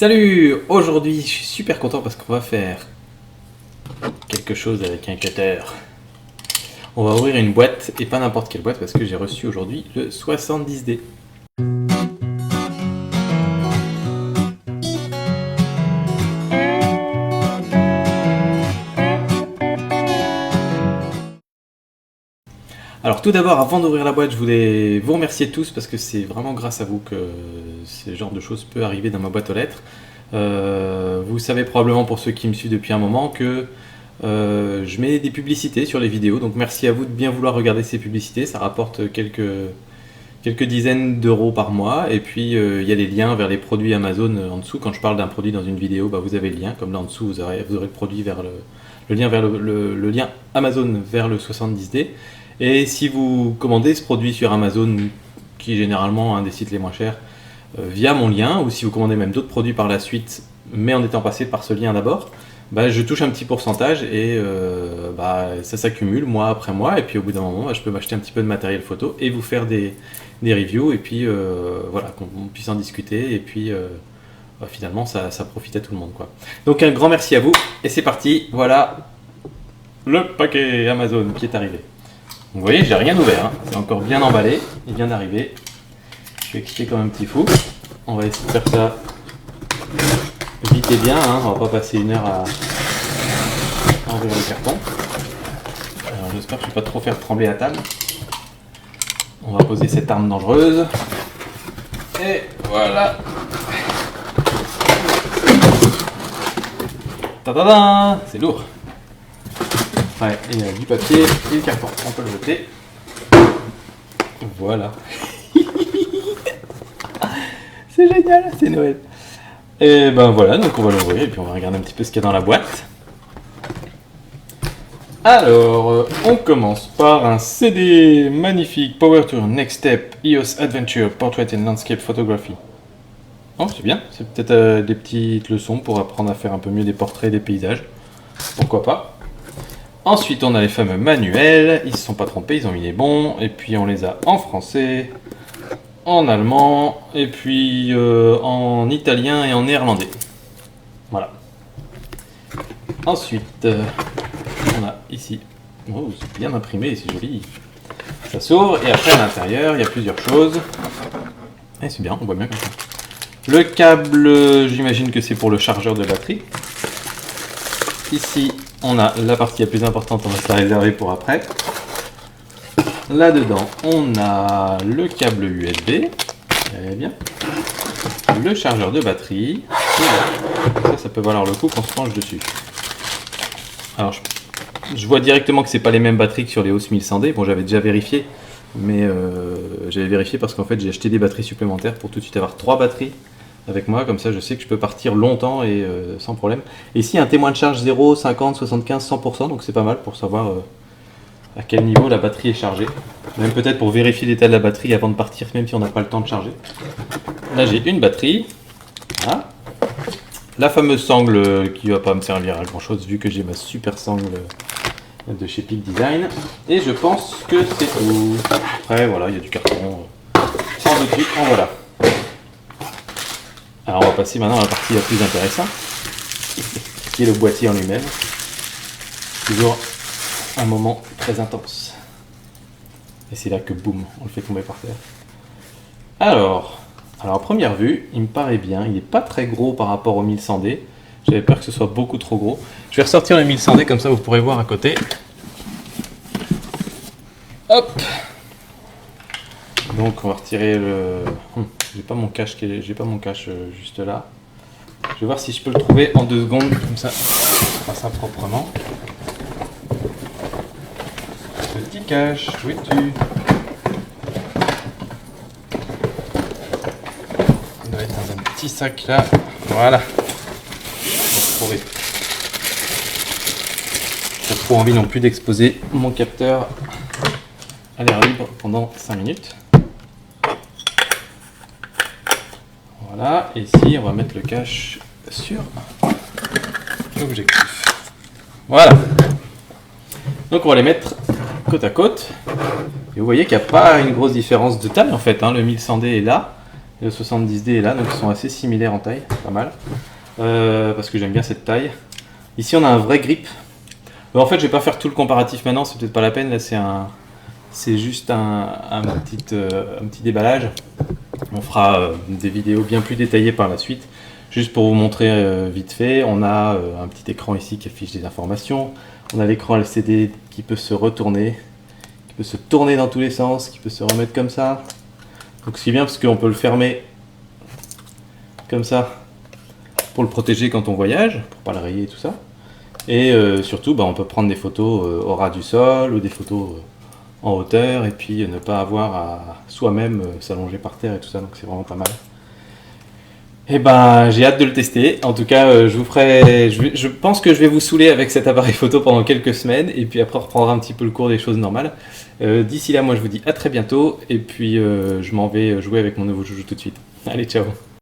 Salut! Aujourd'hui, je suis super content parce qu'on va faire quelque chose avec un cutter. On va ouvrir une boîte, et pas n'importe quelle boîte, parce que j'ai reçu aujourd'hui le 70D. Alors tout d'abord, avant d'ouvrir la boîte, je voulais vous remercier tous parce que c'est vraiment grâce à vous que ce genre de choses peut arriver dans ma boîte aux lettres. Vous savez probablement, pour ceux qui me suivent depuis un moment, que je mets des publicités sur les vidéos, donc merci à vous de bien vouloir regarder ces publicités, ça rapporte quelques dizaines d'euros par mois, et puis il y a les liens vers les produits Amazon en dessous. Quand je parle d'un produit dans une vidéo, vous avez le lien, comme là en dessous vous aurez le produit vers le lien vers le lien Amazon vers le 70D. Et si vous commandez ce produit sur Amazon, qui est généralement un des sites les moins chers, via mon lien, ou si vous commandez même d'autres produits par la suite, mais en étant passé par ce lien d'abord, je touche un petit pourcentage et ça s'accumule mois après mois, et puis au bout d'un moment, je peux m'acheter un petit peu de matériel photo et vous faire des reviews, et puis voilà, qu'on puisse en discuter, et puis finalement ça profite à tout le monde, quoi. Donc un grand merci à vous, et c'est parti, voilà le paquet Amazon qui est arrivé. Vous voyez, j'ai rien ouvert, hein. C'est encore bien emballé, il vient d'arriver. Je suis excité comme un petit fou. On va essayer de faire ça vite et bien, hein. On va pas passer une heure à ouvrir le carton. Alors j'espère que je ne vais pas trop faire trembler la table. On va poser cette arme dangereuse. Et voilà. Tadadam, c'est lourd. Ouais, et il y a du papier et le carton, on peut le jeter. Voilà. C'est génial, c'est Noël. Et ben voilà, donc on va l'ouvrir et puis on va regarder un petit peu ce qu'il y a dans la boîte. Alors, on commence par un CD magnifique, Power Tour Next Step EOS Adventure Portrait and Landscape Photography. Oh, c'est bien, c'est peut-être des petites leçons pour apprendre à faire un peu mieux des portraits et des paysages. Pourquoi pas. Ensuite, on a les fameux manuels, ils ne se sont pas trompés, ils ont mis les bons, et puis on les a en français, en allemand, et puis en italien et en néerlandais. Voilà. Ensuite, on a ici, oh, c'est bien imprimé, c'est joli. Ça s'ouvre, et après à l'intérieur, il y a plusieurs choses. Et c'est bien, on voit bien comme ça. Le câble, j'imagine que c'est pour le chargeur de batterie. Ici, on a la partie la plus importante, on va se la réserver pour après. Là-dedans, on a le câble USB, très bien. Le chargeur de batterie. Ça peut valoir le coup qu'on se penche dessus. Alors, je vois directement que c'est pas les mêmes batteries que sur les EOS 1100D. Bon, j'avais déjà vérifié, mais j'avais vérifié parce qu'en fait, j'ai acheté des batteries supplémentaires pour tout de suite avoir 3 batteries avec moi, comme ça je sais que je peux partir longtemps et sans problème. Et ici un témoin de charge 0, 50, 75, 100%, donc c'est pas mal pour savoir à quel niveau la batterie est chargée. Même peut-être pour vérifier l'état de la batterie avant de partir, même si on n'a pas le temps de charger. Là j'ai une batterie, voilà. La fameuse sangle qui va pas me servir à grand chose vu que j'ai ma super sangle de chez Peak Design. Et je pense que c'est tout. Après voilà, il y a du carton, sans dessus, en voilà. Alors on va passer maintenant à la partie la plus intéressante, qui est le boîtier en lui-même. Toujours un moment très intense. Et c'est là que boum, on le fait tomber par terre. Alors à première vue, il me paraît bien, il n'est pas très gros par rapport au 1100D. J'avais peur que ce soit beaucoup trop gros. Je vais ressortir le 1100D comme ça vous pourrez voir à côté. Hop. Donc on va retirer le... J'ai pas mon cache juste là. Je vais voir si je peux le trouver en 2 secondes, comme ça on fera ça proprement. Petit cache, où es-tu? Il doit être dans un petit sac là. Voilà. J'ai pas trop envie non plus d'exposer mon capteur à l'air libre pendant 5 minutes. Voilà, et ici on va mettre le cache sur l'objectif. Voilà. Donc on va les mettre côte à côte. Et vous voyez qu'il n'y a pas une grosse différence de taille en fait, hein. Le 1100D est là. Et le 70D est là, donc ils sont assez similaires en taille, pas mal. Parce que j'aime bien cette taille. Ici on a un vrai grip. En fait je vais pas faire tout le comparatif maintenant, c'est peut-être pas la peine, là c'est juste un petit déballage. On fera des vidéos bien plus détaillées par la suite. Juste pour vous montrer vite fait, on a un petit écran ici qui affiche des informations. On a l'écran LCD qui peut se retourner, qui peut se tourner dans tous les sens, qui peut se remettre comme ça. Donc c'est bien parce qu'on peut le fermer comme ça pour le protéger quand on voyage, pour pas le rayer et tout ça. Et surtout, on peut prendre des photos au ras du sol ou des photos en hauteur et puis ne pas avoir à soi-même s'allonger par terre et tout ça. Donc c'est vraiment pas mal. Et j'ai hâte de le tester. En tout cas, je pense que je vais vous saouler avec cet appareil photo pendant quelques semaines et puis après on reprendra un petit peu le cours des choses normales. D'ici là, moi je vous dis à très bientôt et puis je m'en vais jouer avec mon nouveau joujou tout de suite. Allez, ciao!